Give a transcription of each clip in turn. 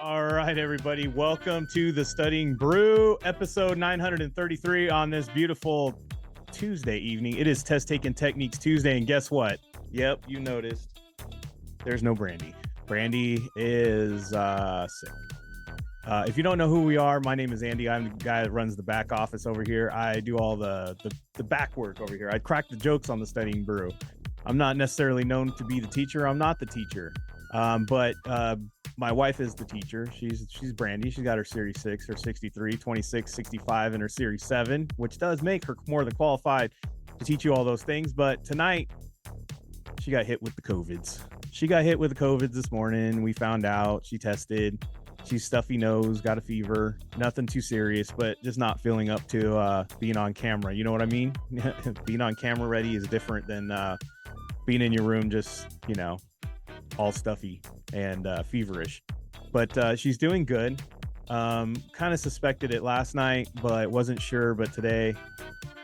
All right, everybody. Welcome to the Studying Brew, episode 933 on this beautiful Tuesday evening. It is Test Taking Techniques Tuesday, and guess what? Yep, you noticed. There's no Brandi. Brandi is sick. If you don't know who we are, my name is Andy. I'm the guy that runs the back office over here. I do all the back work over here. I crack the jokes on the Studying Brew. I'm not necessarily known to be the teacher. I'm not the teacher. But my wife is the teacher. She's Brandi. She's got her Series 6, her 63, 26, 65, and her Series 7, which does make her more than qualified to teach you all those things. But tonight, she got hit with the COVIDs. She got hit with the COVIDs this morning. We found out. She tested. She's stuffy nose, got a fever. Nothing too serious, but just not feeling up to being on camera. You know what I mean? Being on camera ready is different than being in your room just, all stuffy and feverish. But she's doing good. Kind of suspected it last night, but wasn't sure. But today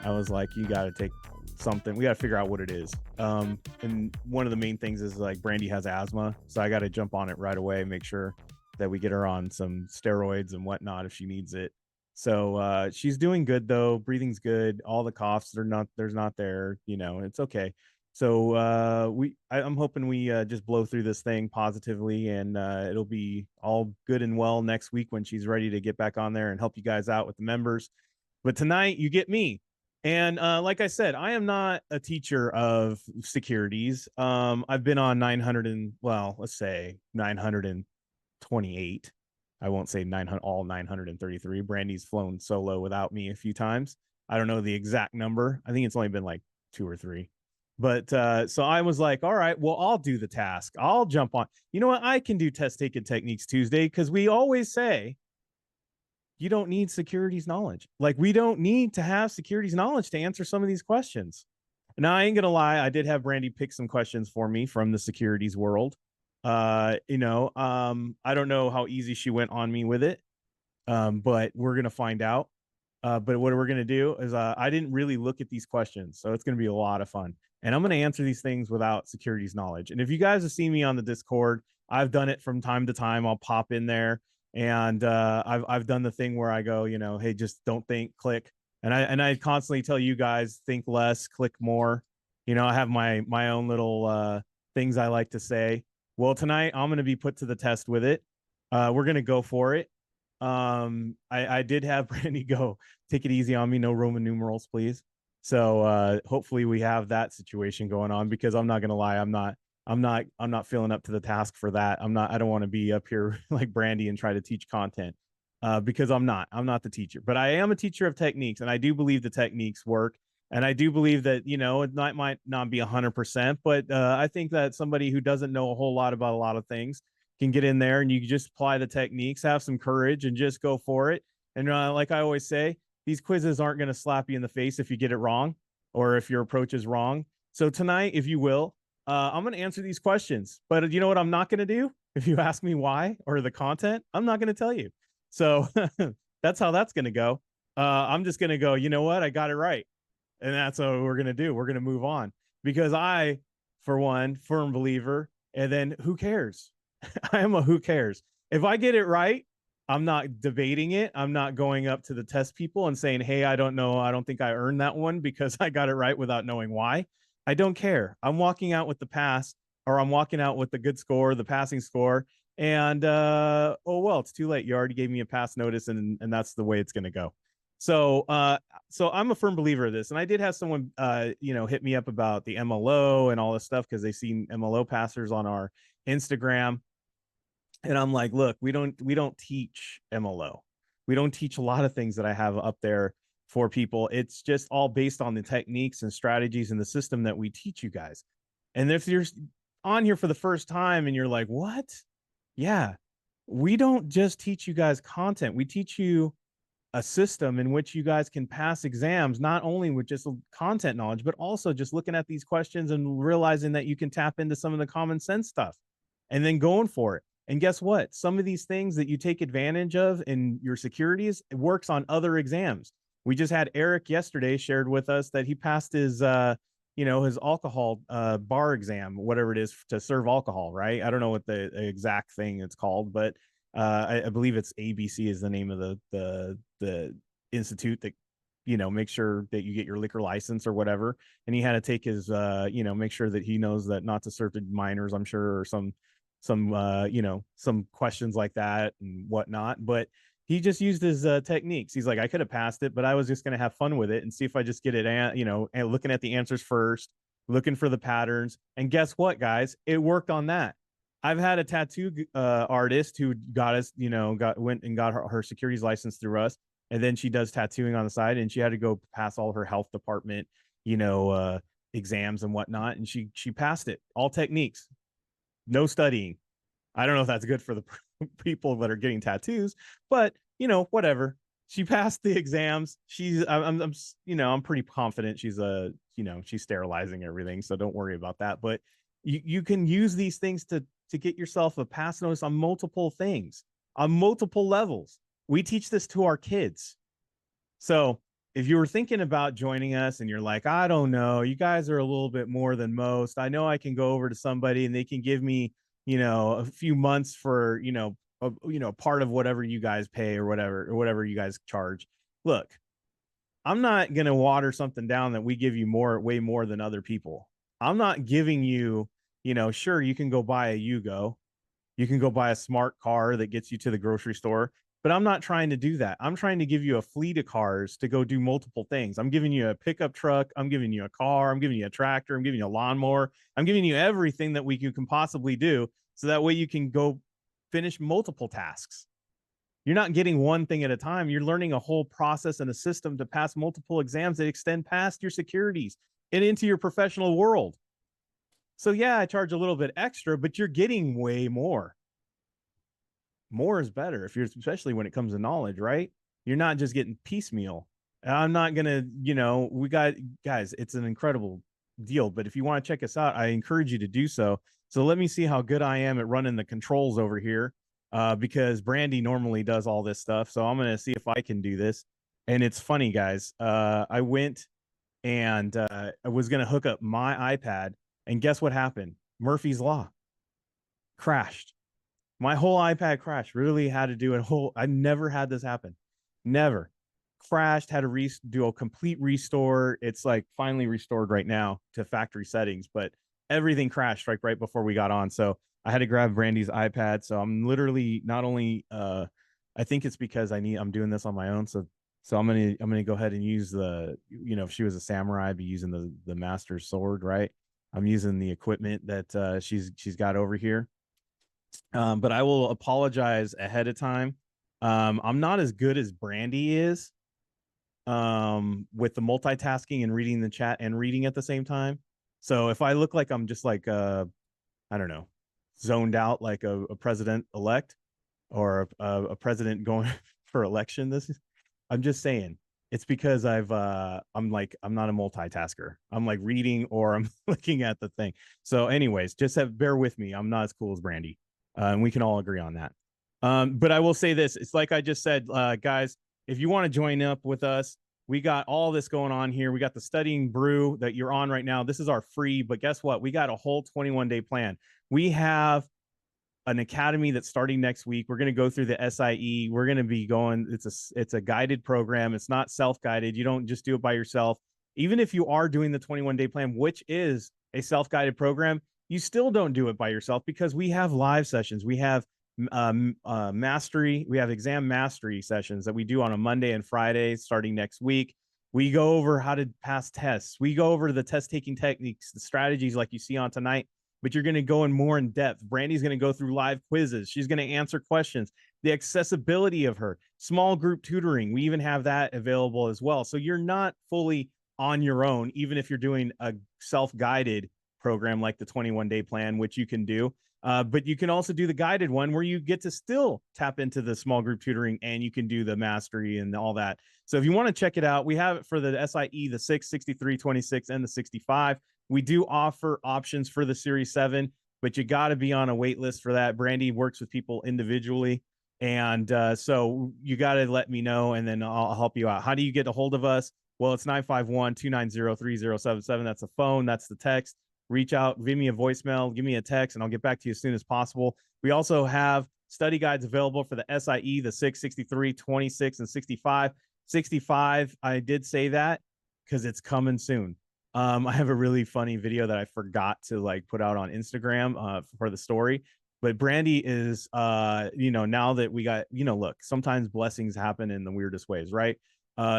I was like, you got to take something. We got to figure out what it is. And one of the main things is like Brandi has asthma. So I got to jump on it right away, make sure that we get her on some steroids and whatnot if she needs it. So she's doing good though. Breathing's good. All the coughs there's not there. It's okay. So I'm hoping we just blow through this thing positively, and it'll be all good and well next week when she's ready to get back on there and help you guys out with the members. But tonight you get me. And like I said, I am not a teacher of securities. I've been on 928. I won't say 900, all 933. Brandi's flown solo without me a few times. I don't know the exact number. I think it's only been like 2 or 3. But so I was like, all right, well, I'll do the task. I'll jump on. You know what? I can do Test Taking Techniques Tuesday because we always say you don't need securities knowledge. Like, we don't need to have securities knowledge to answer some of these questions. Now, I ain't going to lie. I did have Brandi pick some questions for me from the securities world. I don't know how easy she went on me with it, but we're going to find out. But what we're going to do is I didn't really look at these questions, so it's going to be a lot of fun. And I'm going to answer these things without securities knowledge. And if you guys have seen me on the Discord, I've done it from time to time. I'll pop in there, and I've done the thing where I go, hey, just don't think, click. And I constantly tell you guys, think less, click more. I have my own little things I like to say. Well, tonight I'm going to be put to the test with it. We're going to go for it. I did have Brandi go, take it easy on me. No Roman numerals, please. So hopefully we have that situation going on, because I'm not going to lie. I'm not feeling up to the task for that. I don't want to be up here like Brandi and try to teach content because I'm not the teacher, but I am a teacher of techniques, and I do believe the techniques work. And I do believe that, it might not be 100%, but I think that somebody who doesn't know a whole lot about a lot of things can get in there, and you just apply the techniques, have some courage, and just go for it. And like I always say, these quizzes aren't going to slap you in the face if you get it wrong or if your approach is wrong. So tonight, if you will, I'm going to answer these questions. But you know what I'm not going to do? If you ask me why or the content, I'm not going to tell you. So that's how that's going to go. I'm just going to go, you know what? I got it right. And that's what we're going to do. We're going to move on, because I, for one, firm believer, and then who cares? I am a who cares. If I get it right, I'm not debating it. I'm not going up to the test people and saying, hey, I don't know. I don't think I earned that one because I got it right without knowing why. I don't care. I'm walking out with the pass, or I'm walking out with the good score, the passing score. And, oh, well, it's too late. You already gave me a pass notice, and that's the way it's going to go. So I'm a firm believer of this. And I did have someone, hit me up about the MLO and all this stuff, because they've seen MLO passers on our Instagram. And I'm like, look, we don't teach MLO. We don't teach a lot of things that I have up there for people. It's just all based on the techniques and strategies and the system that we teach you guys. And if you're on here for the first time and you're like, what? Yeah, we don't just teach you guys content. We teach you a system in which you guys can pass exams, not only with just content knowledge, but also just looking at these questions and realizing that you can tap into some of the common sense stuff and then going for it. And guess what? Some of these things that you take advantage of in your securities, it works on other exams. We just had Eric yesterday shared with us that he passed his, his alcohol bar exam, whatever it is, to serve alcohol, right? I don't know what the exact thing it's called, but I believe it's ABC is the name of the institute that, you know, make sure that you get your liquor license or whatever. And he had to take his, you know, make sure that he knows that not to serve to minors, I'm sure, or some you know, some questions like that and whatnot. But he just used his techniques. He's like, I could have passed it, but I was just going to have fun with it and see if I just get it, you know, and looking at the answers first, looking for the patterns. And guess what, guys? It worked on that. I've had a tattoo artist who got us, you know, went and got her securities license through us, and then she does tattooing on the side, and she had to go pass all her health department, you know, exams and whatnot, and she passed it. All techniques, no studying. I don't know if that's good for the people that are getting tattoos, but you know, whatever. She passed the exams. I'm you know, I'm pretty confident she's you know, she's sterilizing everything, so don't worry about that. But you can use these things to get yourself a pass notice on multiple things, on multiple levels. We teach this to our kids. So if you were thinking about joining us and you're like, I don't know, you guys are a little bit more than most. I know I can go over to somebody and they can give me, you know, a few months for, you know, part of whatever you guys pay or whatever you guys charge. Look, I'm not going to water something down that we give you way more than other people. I'm not giving you, you know, sure, you can go buy a Yugo. You can go buy a smart car that gets you to the grocery store, but I'm not trying to do that. I'm trying to give you a fleet of cars to go do multiple things. I'm giving you a pickup truck. I'm giving you a car. I'm giving you a tractor. I'm giving you a lawnmower. I'm giving you everything that you can possibly do. So that way you can go finish multiple tasks. You're not getting one thing at a time. You're learning a whole process and a system to pass multiple exams that extend past your securities and into your professional world. So yeah, I charge a little bit extra, but you're getting way more. More is better if you're, especially when it comes to knowledge, right? You're not just getting piecemeal. I'm not gonna, you know, we got guys, it's an incredible deal. But if you want to check us out, I encourage you to do so. So let me see how good I am at running the controls over here. Because Brandi normally does all this stuff. So I'm gonna see if I can do this. And it's funny, guys. I went and I was gonna hook up my iPad, and guess what happened? Murphy's Law crashed. My whole iPad crashed. Really had to do a whole. I never had this happen. Never crashed. Had to do a complete restore. It's like finally restored right now to factory settings, but everything crashed right before we got on. So I had to grab Brandi's iPad. So I'm literally not only. I think it's because I'm doing this on my own. So I'm gonna go ahead and use the. You know, if she was a samurai, I'd be using the master's sword, right? I'm using the equipment that she's got over here. But I will apologize ahead of time. I'm not as good as Brandi is with the multitasking and reading the chat and reading at the same time. So if I look like I'm just like I don't know, zoned out like a president elect or a president going for election, I'm just saying it's because I'm not a multitasker. I'm like reading or I'm looking at the thing. So anyways, just bear with me. I'm not as cool as Brandi. And we can all agree on that. But I will say this. It's like I just said, guys, if you want to join up with us, we got all this going on here. We got the Studying Brew that you're on right now. This is our free, but guess what? We got a whole 21-day plan. We have an academy that's starting next week. We're going to go through the SIE. We're going to be going, it's a guided program. It's not self-guided. You don't just do it by yourself. Even if you are doing the 21-day plan, which is a self-guided program, you still don't do it by yourself because we have live sessions. We have mastery. We have exam mastery sessions that we do on a Monday and Friday starting next week. We go over how to pass tests. We go over the test taking techniques, the strategies like you see on tonight, but you're going to go in more in depth. Brandi's going to go through live quizzes. She's going to answer questions, the accessibility of her small group tutoring. We even have that available as well. So you're not fully on your own, even if you're doing a self-guided program like the 21-day plan, which you can do. But you can also do the guided one where you get to still tap into the small group tutoring and you can do the mastery and all that. So if you want to check it out, we have it for the SIE, the 6, 63, 26, and the 65. We do offer options for the Series 7, but you got to be on a wait list for that. Brandi works with people individually. And so you got to let me know, and then I'll help you out. How do you get a hold of us? Well, it's 951-290-3077. That's the phone. That's the text. Reach out, give me a voicemail, give me a text, and I'll get back to you as soon as possible. We also have study guides available for the SIE, the 6, 63, 26, and 65. 65, I did say that because it's coming soon. I have a really funny video that I forgot to like put out on Instagram for the story. But Brandi is, now that we got, look, sometimes blessings happen in the weirdest ways, right?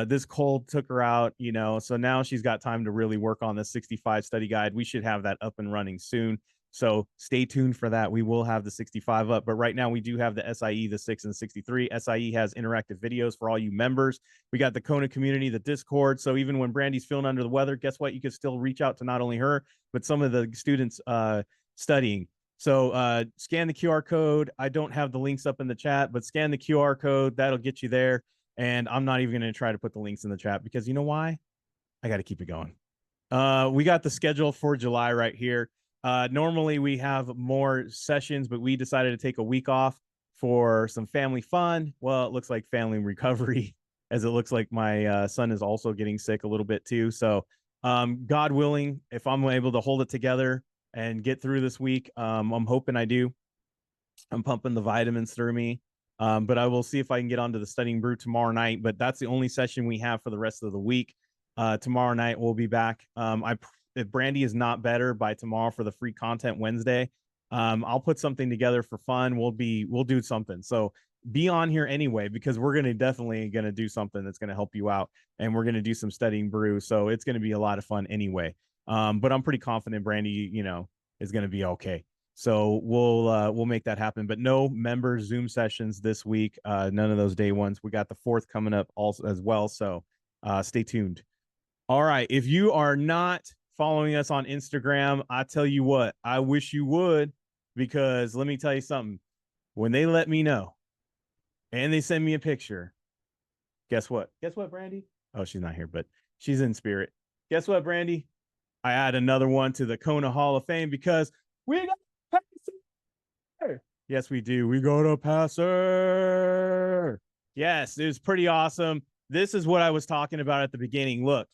This cold took her out, so now she's got time to really work on the 65 study guide. We should have that up and running soon. So stay tuned for that. We will have the 65 up, but right now we do have the SIE, the 6 and 63. SIE has interactive videos for all you members. We got the Kona community, the Discord. So even when Brandi's feeling under the weather, guess what? You can still reach out to not only her, but some of the students studying. So scan the QR code. I don't have the links up in the chat, but scan the QR code. That'll get you there. And I'm not even going to try to put the links in the chat because you know why? I got to keep it going. We got the schedule for July right here. Normally we have more sessions, but we decided to take a week off for some family fun. Well, it looks like family recovery, as it looks like my son is also getting sick a little bit too. So God willing, if I'm able to hold it together and get through this week, I'm hoping I do. I'm pumping the vitamins through me. But I will see if I can get onto the Studying Brew tomorrow night. But that's the only session we have for the rest of the week. Tomorrow night we'll be back. If Brandi is not better by tomorrow for the free content Wednesday, I'll put something together for fun. We'll do something. So be on here anyway, because we're definitely gonna do something that's gonna help you out, and we're gonna do some Studying Brew. So it's gonna be a lot of fun anyway. But I'm pretty confident Brandi, is gonna be okay. So we'll make that happen. But no member Zoom sessions this week. None of those day ones. We got the 4th coming up also as well. So stay tuned. All right. If you are not following us on Instagram, I tell you what, I wish you would, because let me tell you something. When they let me know and they send me a picture, guess what? Guess what, Brandi? Oh, she's not here, but she's in spirit. Guess what, Brandi? I add another one to the Kona Hall of Fame because we got passer. Yes, we do. We got a passer. Yes, it was pretty awesome. This is what I was talking about at the beginning. Look,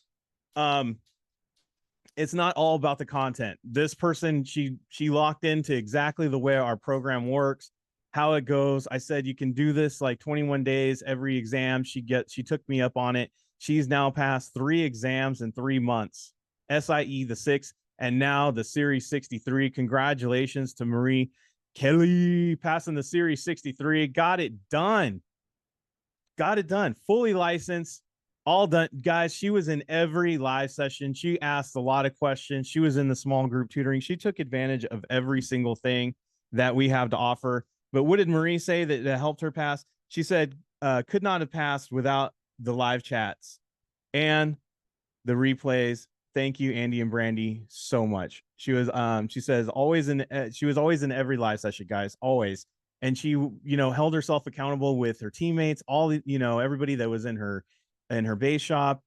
it's not all about the content. This person, she locked into exactly the way our program works, how it goes. I said you can do this like 21 days every exam. She took me up on it. She's now passed 3 exams in 3 months. SIE the 6 and now the Series 63. Congratulations to Marie Kelly passing the Series 63. Got it done. Fully licensed. All done, guys. She was in every live session. She asked a lot of questions. She was in the small group tutoring. She took advantage of every single thing that we have to offer. But what did Marie say that helped her pass? She said could not have passed without the live chats and the replays. Thank you, Andy and Brandi, so much. She was she says she was always in every live session, guys, always. And she held herself accountable with her teammates, all everybody that was in her base shop.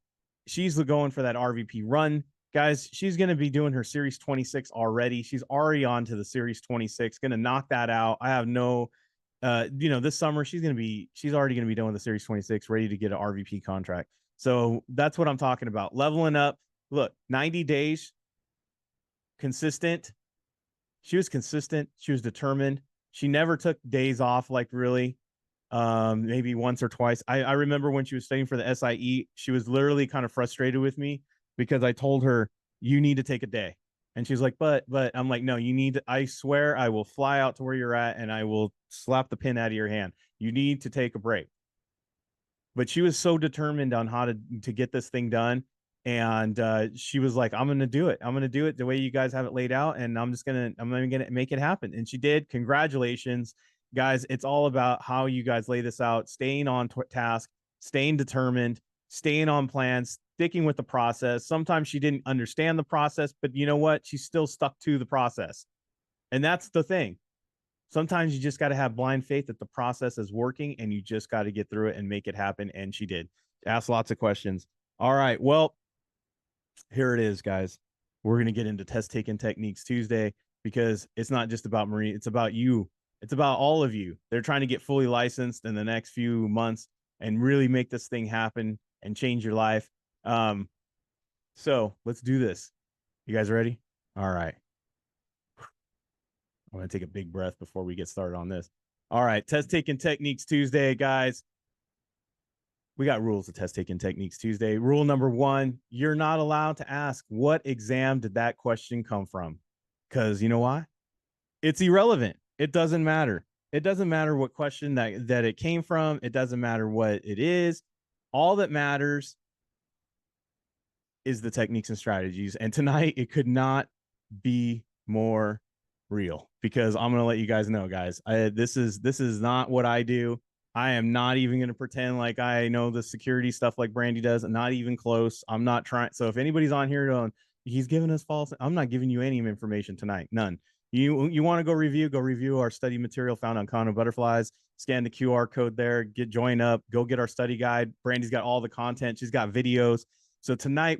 She's going for that RVP run, guys. She's going to be doing her Series 26 already. She's already on to the Series 26, going to knock that out. I have no this summer she's already going to be done with the Series 26, ready to get an RVP contract. So that's what I'm talking about. Leveling up. Look, 90 days, consistent. She was consistent. She was determined. She never took days off, like really, maybe once or twice. I remember when she was studying for the SIE, she was literally kind of frustrated with me because I told her, you need to take a day. And she's like, but I'm like, no, you need to, I swear I will fly out to where you're at and I will slap the pin out of your hand. You need to take a break. But she was so determined on how to get this thing done. And she was like, I'm going to do it. I'm going to do it the way you guys have it laid out. And I'm going to make it happen. And she did. Congratulations, guys. It's all about how you guys lay this out, staying on task, staying determined, staying on plans, sticking with the process. Sometimes she didn't understand the process, but you know what? She still stuck to the process. And that's the thing. Sometimes you just got to have blind faith that the process is working and you just got to get through it and make it happen. And she did. Ask lots of questions. All right. Well, here it is, guys. We're going to get into test taking techniques Tuesday because it's not just about Marie. It's about you. It's about all of you. They're trying to get fully licensed in the next few months and really make this thing happen and change your life. So let's do this. You guys ready? All right. I'm going to take a big breath before we get started on this. All right, test taking techniques Tuesday, guys. We got rules of test taking techniques Tuesday. Rule number 1, you're not allowed to ask what exam did that question come from? Because you know why? It's irrelevant. It doesn't matter. It doesn't matter what question that it came from. It doesn't matter what it is. All that matters is the techniques and strategies. And tonight it could not be more real, because I'm gonna let you guys know, guys. This is not what I do. I am not even gonna pretend like I know the security stuff like Brandi does. Not even close. I'm not trying. So if anybody's on here going, he's giving us false, I'm not giving you any information tonight. None. You want to go review our study material found on KonaButterflyz. Scan the QR code there. Join up. Go get our study guide. Brandi's got all the content. She's got videos. So tonight,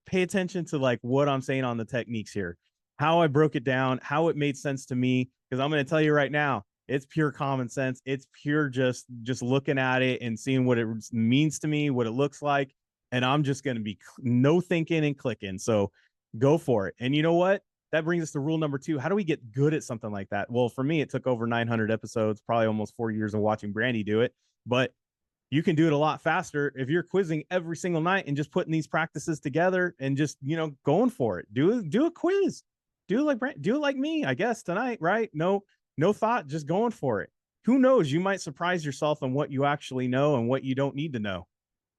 pay attention to like what I'm saying on the techniques here, how I broke it down, how it made sense to me. Because I'm going to tell you right now, it's pure common sense. It's pure just looking at it and seeing what it means to me, what it looks like. And I'm just going to be no thinking and clicking. So go for it. And you know what? That brings us to rule number 2. How do we get good at something like that? Well, for me, it took over 900 episodes, probably almost 4 years of watching Brandi do it. But you can do it a lot faster if you're quizzing every single night and just putting these practices together and just, going for it. Do a quiz. Do it like me, I guess, tonight, right? No thought, just going for it. Who knows? You might surprise yourself on what you actually know and what you don't need to know.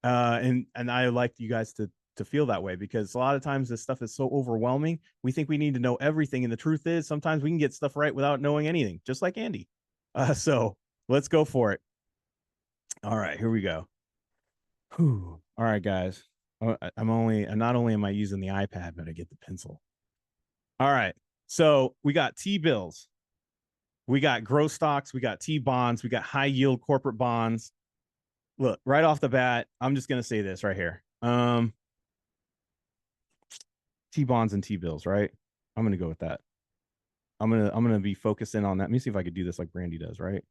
And I like you guys to feel that way, because a lot of times this stuff is so overwhelming. We think we need to know everything. And the truth is sometimes we can get stuff right without knowing anything, just like Andy. So let's go for it. All right, here we go. Whew. All right, guys. Not only am I using the iPad, but I get the pencil. All right. So we got T-bills. We got growth stocks. We got T-bonds. We got high yield corporate bonds. Look, right off the bat, I'm just going to say this right here. T-bonds and T-bills, right? I'm going to go with that. I'm going to be focusing on that. Let me see if I could do this like Brandi does, right?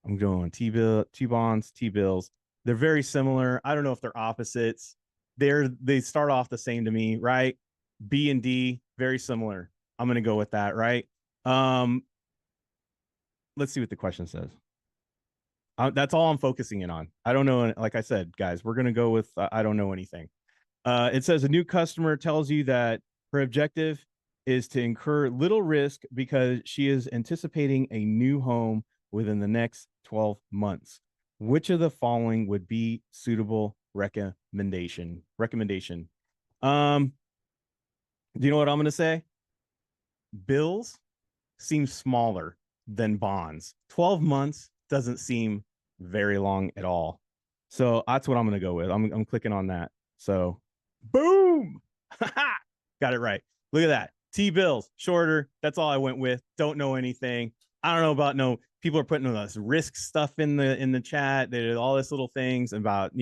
I'm going T-bonds, T-bills. They're very similar. I don't know if they're opposites. They start off the same to me, right? B and D, very similar. I'm going to go with that, right? Let's see what the question says. That's all I'm focusing in on. I don't know. Like I said, guys, we're going to go with I don't know anything. It says a new customer tells you that her objective is to incur little risk because she is anticipating a new home within the next 12 months. Which of the following would be suitable recommendation? Do you know what I'm going to say? Bills seem smaller than bonds. 12 months doesn't seem very long at all. So that's what I'm going to go with. I'm clicking on that. So boom. Got it right. Look at that. T-bills, shorter. That's all I went with. Don't know anything. I don't know about people are putting this risk stuff in the chat. There's all this little things about,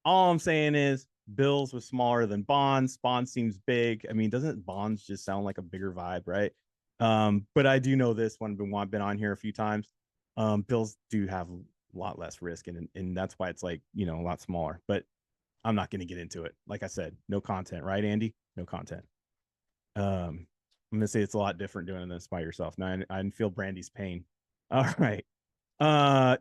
all I'm saying is bills was smaller than bonds. Bonds seems big. I mean, doesn't bonds just sound like a bigger vibe, right? But I do know this one, been on here a few times. Bills do have a lot less risk, and that's why it's like, a lot smaller. But I'm not going to get into it. Like I said, no content, right, Andy? No content. I'm going to say it's a lot different doing this by yourself. Now I feel Brandi's pain. All right.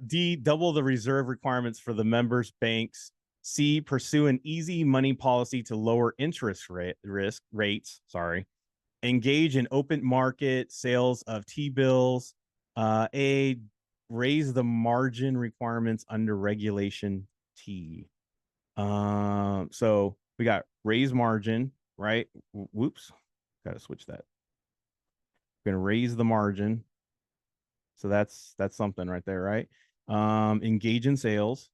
D, double the reserve requirements for the members' banks. C, pursue an easy money policy to lower interest rates. Sorry. Engage in open market sales of T-bills. A, raise the margin requirements under Regulation T. So we got raise margin, right? Whoops. Got to switch that. We're going to raise the margin. So that's something right there, right? Engage in sales,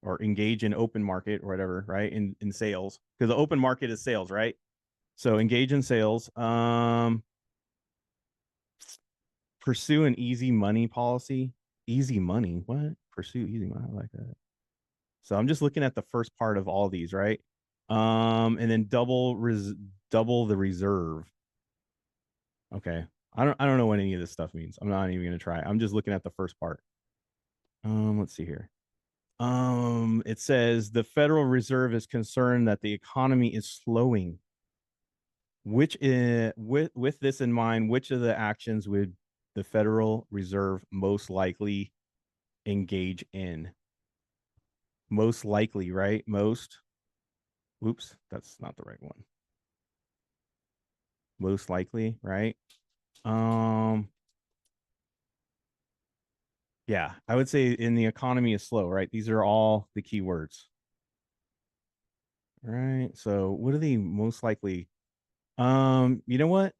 or engage in open market, or whatever, right? In sales, because the open market is sales, right? So engage in sales. Pursue an easy money policy. Easy money? What? Pursue easy money? I like that. So I'm just looking at the first part of all these, right? And then double the reserve. Okay. I don't know what any of this stuff means. I'm not even gonna try. I'm just looking at the first part. Let's see here. It says the Federal Reserve is concerned that the economy is slowing. Which is with this in mind, which of the actions would the Federal Reserve most likely engage in? Most likely, right? Most. Oops, that's not the right one. Most likely, right? Um, yeah, I would say in the economy is slow, right? These are all the keywords. Right. So what are they most likely? You know what?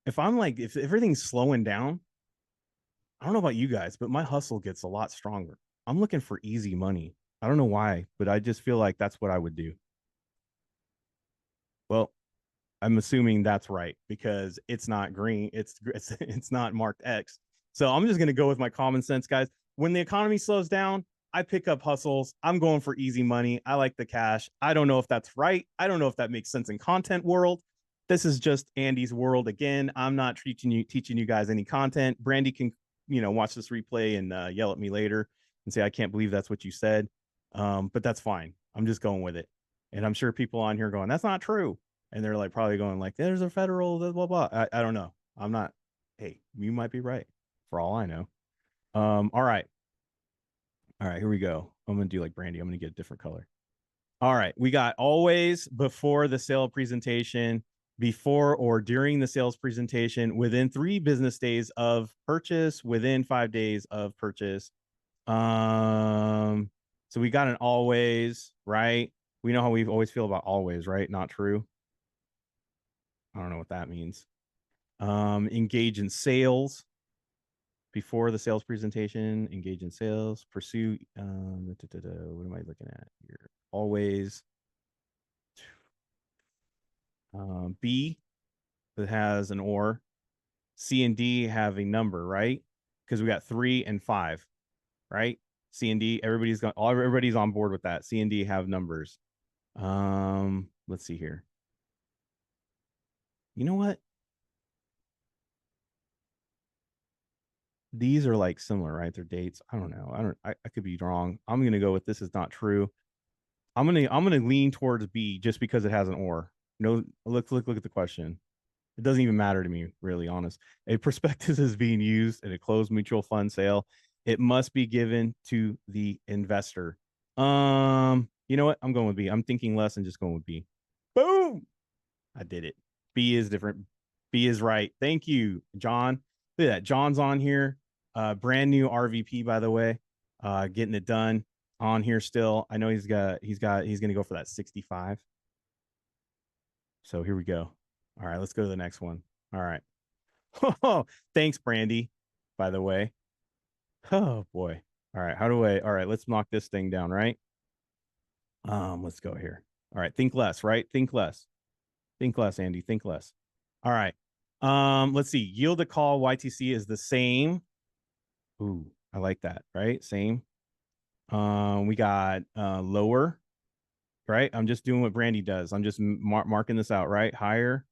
If I'm like, if everything's slowing down, I don't know about you guys, but my hustle gets a lot stronger. I'm looking for easy money. I don't know why, but I just feel like that's what I would do. Well, I'm assuming that's right because it's not green. It's not marked X. So I'm just gonna go with my common sense, guys. When the economy slows down, I pick up hustles. I'm going for easy money. I like the cash. I don't know if that's right. I don't know if that makes sense in content world. This is just Andy's world again. I'm not teaching you guys any content. Brandi can watch this replay and yell at me later and say I can't believe that's what you said. But that's fine. I'm just going with it, and I'm sure people on here going that's not true, and they're like probably going like there's a federal blah blah blah. I don't know. I'm not. Hey, you might be right for all I know. All right. All right, here we go. I'm gonna do like Brandi. I'm gonna get a different color. All right, we got always before the sale presentation, before or during the sales presentation, within 3 business days of purchase, within 5 days of purchase. So we got an always, right? We know how we always feel about always, right? Not true. I don't know what that means. Engage in sales before the sales presentation, engage in sales, pursue. What am I looking at here? Always. B that has an or. C and D have a number, right? Because we got 3 and 5, right? C and D, everybody's on board with that. C and D have numbers. Let's see here. You know what? These are like similar, right? They're dates. I don't know. I could be wrong. I'm gonna go with this is not true. I'm gonna lean towards B just because it has an or. No, look at the question. It doesn't even matter to me, really honest. A prospectus is being used in a closed mutual fund sale. It must be given to the investor. You know what? I'm going with B. I'm thinking less and just going with B. Boom! I did it. B is different. B is right. Thank you, John. Look at that. John's on here. Brand new RVP, by the way. Getting it done on here still. I know he's gonna go for that 65. So here we go. All right, let's go to the next one. All right. Oh, thanks, Brandi, by the way. Oh boy. All right. All right, let's knock this thing down, right? Let's go here. All right, think less, right? Think less. Think less, Andy. Think less. All right. Let's see. Yield to call YTC is the same. Ooh, I like that, right? Same. We got lower, right? I'm just doing what Brandi does. I'm just marking this out, right? Higher.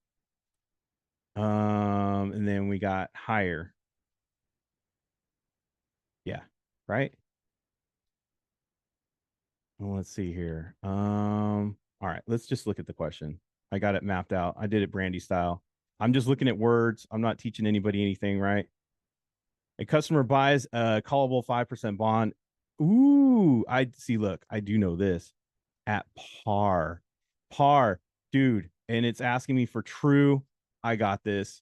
And then we got higher. Yeah, right. Well, let's see here. All right, let's just look at the question. I got it mapped out. I did it Brandi style. I'm just looking at words. I'm not teaching anybody anything, right? A customer buys a callable 5% bond. Ooh, I see. Look, I do know this at par. Par, dude. And it's asking me for true. I got this.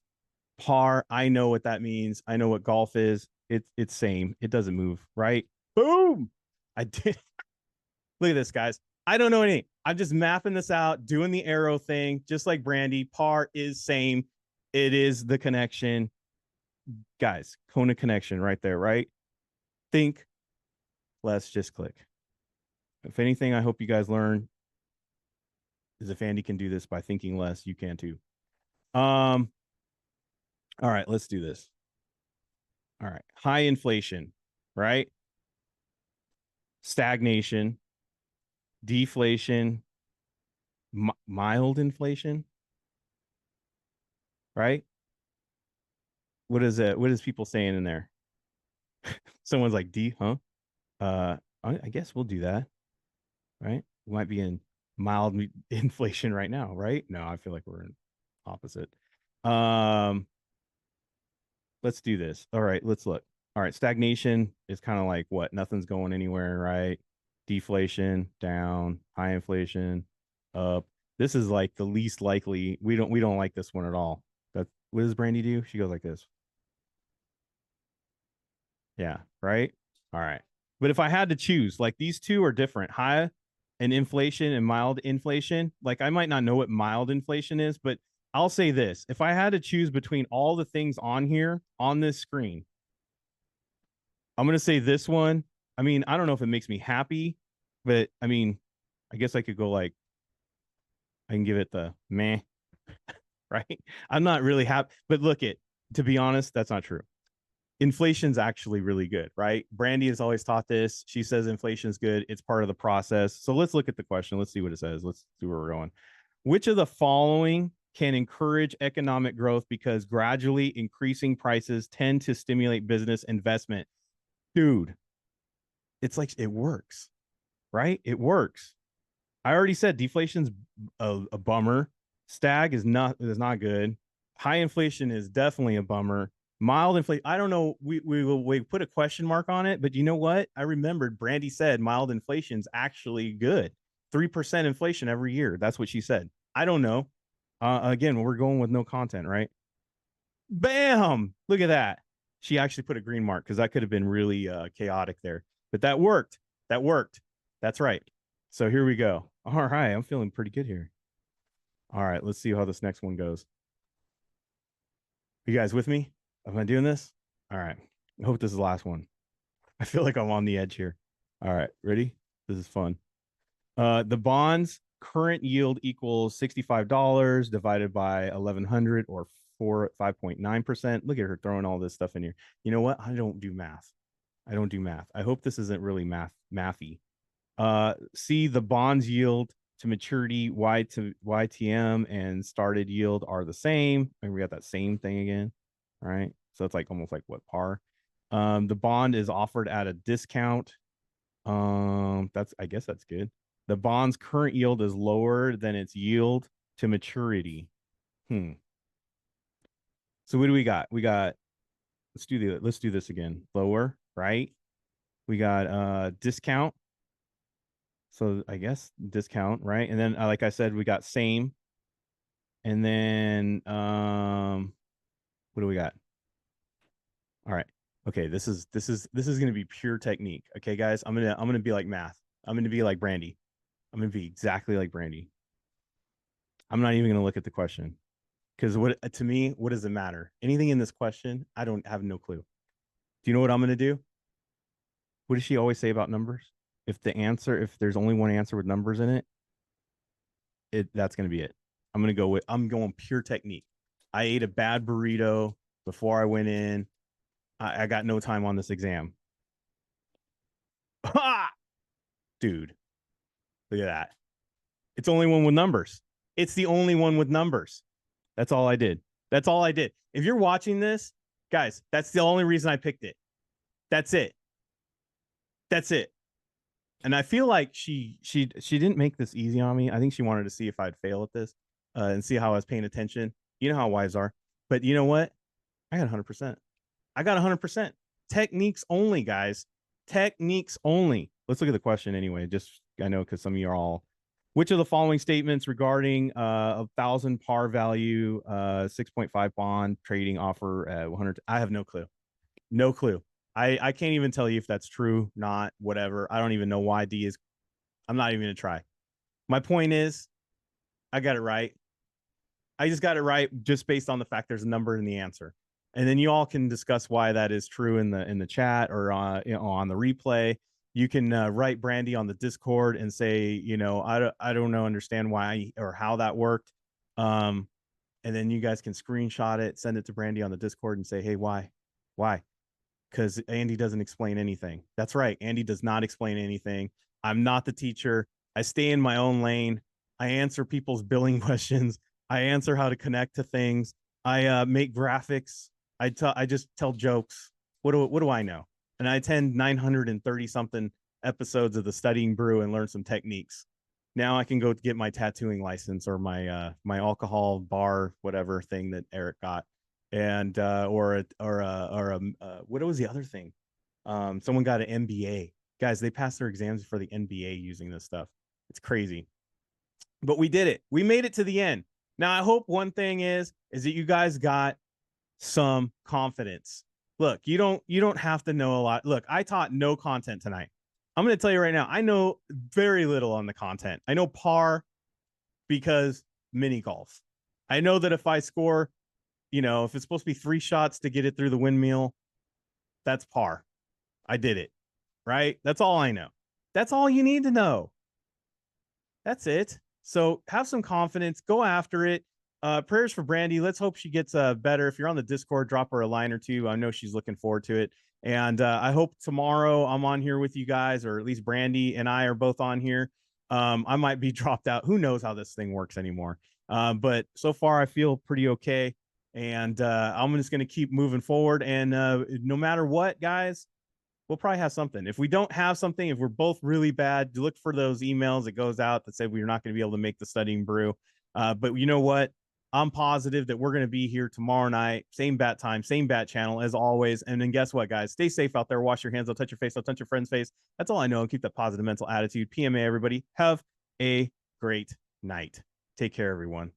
Par. I know what that means. I know what golf is. It's same. It doesn't move, right? Boom. I did. Look at this, guys. I don't know anything. I'm just mapping this out, doing the arrow thing, just like Brandi. Par is same. It is the connection. Guys, Kona connection right there, right? Think, let's just click. If anything, I hope you guys learn is if Andy can do this by thinking less, you can too. All right, let's do this. All right, high inflation, right? Stagnation, deflation, mild inflation, right? What is it? What is people saying in there? Someone's like D, huh? I guess we'll do that, right? We might be in mild inflation right now, right? No, I feel like we're in opposite. Um, let's do this. All right, let's look. All right, stagnation is kind of like what? Nothing's going anywhere, right? Deflation, down, high inflation, up. This is like the least likely. We don't like this one at all. That what does Brandi do? She goes like this. Yeah, right? All right. But if I had to choose, like these two are different. High and inflation and mild inflation. Like I might not know what mild inflation is, but I'll say this. If I had to choose between all the things on here on this screen, I'm gonna say this one. I mean, I don't know if it makes me happy, but I mean, I guess I could go like I can give it the meh, right? I'm not really happy, but look it. To be honest, that's not true. Inflation's actually really good, right? Brandi has always taught this. She says inflation's good. It's part of the process. So let's look at the question. Let's see what it says. Let's see where we're going. Which of the following can encourage economic growth because gradually increasing prices tend to stimulate business investment? Dude, it's like it works, right? It works. I already said deflation's a bummer. Stag is not good. High inflation is definitely a bummer. Mild inflation, I don't know. We put a question mark on it, but you know what? I remembered Brandi said mild inflation's actually good. 3% inflation every year. That's what she said. I don't know. Again, we're going with no content, right? Bam! Look at that. She actually put a green mark because that could have been really chaotic there. But that worked. That worked. That's right. So here we go. All right. I'm feeling pretty good here. All right. Let's see how this next one goes. You guys with me? Am I doing this? All right. I hope this is the last one. I feel like I'm on the edge here. All right. Ready? This is fun. The bonds current yield equals $65 divided by 1100 or 5.9%. Look at her throwing all this stuff in here. You know what? I don't do math. I don't do math. I hope this isn't really mathy. See the bonds yield to maturity, Y to YTM, and started yield are the same. And we got that same thing again. All right. So it's like almost like what par. The bond is offered at a discount. That's I guess that's good. The bond's current yield is lower than its yield to maturity. So what do we got? We got let's do this again. Lower, right? We got discount. So I guess discount, right? And then like I said, we got same. And then what do we got? All right. Okay, this is gonna be pure technique. Okay, guys. I'm gonna be like math. I'm gonna be like Brandi. I'm gonna be exactly like Brandi. I'm not even gonna look at the question. Because what to me, what does it matter? Anything in this question, I don't have no clue. Do you know what I'm gonna do? What does she always say about numbers? If there's only one answer with numbers in it, that's gonna be it. I'm going pure technique. I ate a bad burrito before I went in. I got no time on this exam. Ha! Dude, look at that. It's only one with numbers. It's the only one with numbers. That's all I did. That's all I did. If you're watching this, guys, that's the only reason I picked it. That's it. That's it. And I feel like she didn't make this easy on me. I think she wanted to see if I'd fail at this and see how I was paying attention. You know how wives are. But you know what? I got 100%. I got 100%. Techniques only, guys. Techniques only. Let's look at the question anyway. Just I know because some of you are all. Which of the following statements regarding a 1,000 par value, 6.5 bond trading offer at 100? I have no clue. No clue. I can't even tell you if that's true, not whatever. I don't even know why D is. I'm not even gonna try. My point is, I got it right. I just got it right just based on the fact there's a number in the answer, and then you all can discuss why that is true in the chat or on the replay. You can write Brandi on the Discord and say, I don't know, understand why or how that worked. And then you guys can screenshot it, send it to Brandi on the Discord, and say, hey, why? Because Andy doesn't explain anything. That's right. Andy does not explain anything. I'm not the teacher. I stay in my own lane. I answer people's billing questions. I answer how to connect to things. I make graphics. I just tell jokes. What do I know? And I attend 930 something episodes of the Studying Brew and learn some techniques. Now I can go get my tattooing license or my alcohol bar whatever thing that Eric got, and what was the other thing? Someone got an MBA. Guys, they passed their exams for the NBA using this stuff. It's crazy. But we did it. We made it to the end. Now, I hope one thing is that you guys got some confidence. Look, you don't have to know a lot. Look, I taught no content tonight. I'm going to tell you right now, I know very little on the content. I know par because mini golf. I know that if I score, if it's supposed to be 3 shots to get it through the windmill, that's par. I did it, right? That's all I know. That's all you need to know. That's it. So have some confidence, go after it. Prayers for Brandi. Let's hope she gets better. If you're on the Discord, drop her a line or two. I know she's looking forward to it. And I hope tomorrow I'm on here with you guys, or at least Brandi and I are both on here. I might be dropped out. Who knows how this thing works anymore? But so far, I feel pretty okay. And I'm just going to keep moving forward. And no matter what, guys, we'll probably have something. If we don't have something, if we're both really bad, look for those emails that goes out that say we're not going to be able to make the Studying Brew. But you know what? I'm positive that we're going to be here tomorrow night, same bat time, same bat channel as always. And then guess what, guys? Stay safe out there. Wash your hands. Don't touch your face. Don't touch your friend's face. That's all I know. And keep that positive mental attitude. PMA, everybody. Have a great night. Take care, everyone.